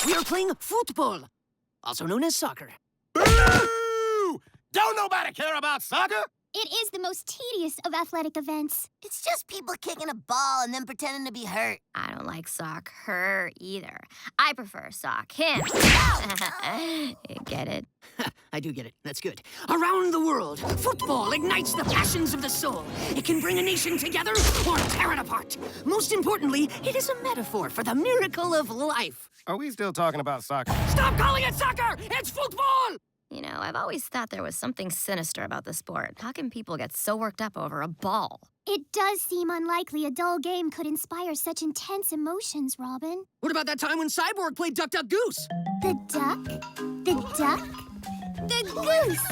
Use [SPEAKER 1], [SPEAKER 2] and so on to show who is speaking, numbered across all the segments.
[SPEAKER 1] We are playing football, also known as soccer.
[SPEAKER 2] Boo! Don't nobody care about soccer?
[SPEAKER 3] It is the most tedious of athletic events.
[SPEAKER 4] It's just people kicking a ball and then pretending to be hurt.
[SPEAKER 5] I don't like sock her either. I prefer sock him. Get it?
[SPEAKER 1] I do get it. That's good. Around the world, football ignites the passions of the soul. It can bring a nation together or tear it apart. Most importantly, it is a metaphor for the miracle of life.
[SPEAKER 2] Are we still talking about soccer?
[SPEAKER 1] Stop calling it soccer! It's football!
[SPEAKER 5] You know, I've always thought there was something sinister about the sport. How can people get so worked up over a ball?
[SPEAKER 3] It does seem unlikely a dull game could inspire such intense emotions, Robin.
[SPEAKER 1] What about that time when Cyborg played Duck, Duck, Goose?
[SPEAKER 3] The duck? The duck? The goose!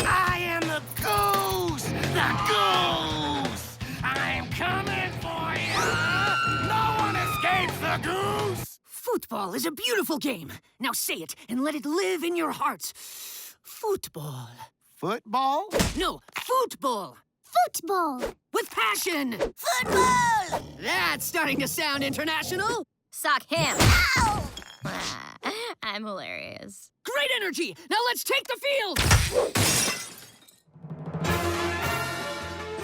[SPEAKER 2] I am the goose! The goose! I'm coming for you! No one escapes the goose!
[SPEAKER 1] Football is a beautiful game. Now say it and let it live in your hearts. Football.
[SPEAKER 2] Football?
[SPEAKER 1] No, football.
[SPEAKER 3] Football!
[SPEAKER 1] With passion.
[SPEAKER 4] Football!
[SPEAKER 1] That's starting to sound international.
[SPEAKER 5] Sock him.
[SPEAKER 4] Ow!
[SPEAKER 5] I'm hilarious.
[SPEAKER 1] Great energy. Now let's take the field.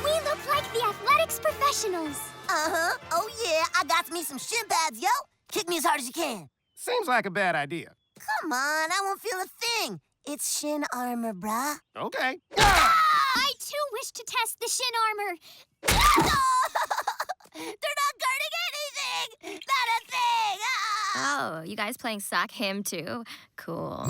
[SPEAKER 3] We look like the athletics professionals.
[SPEAKER 4] Uh-huh. Oh, yeah. I got me some shin pads, yo. Kick me as hard as you can.
[SPEAKER 2] Seems like a bad idea.
[SPEAKER 4] Come on. I won't feel a thing. It's shin armor, brah.
[SPEAKER 2] Okay.
[SPEAKER 3] I, too, wish to test the shin armor.
[SPEAKER 4] They're not guarding anything! Not a thing! Ah!
[SPEAKER 5] Oh, you guys playing sock him too? Cool.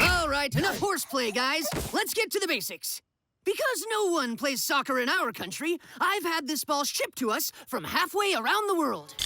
[SPEAKER 1] All right, enough horseplay, guys. Let's get to the basics. Because no one plays soccer in our country, I've had this ball shipped to us from halfway around the world.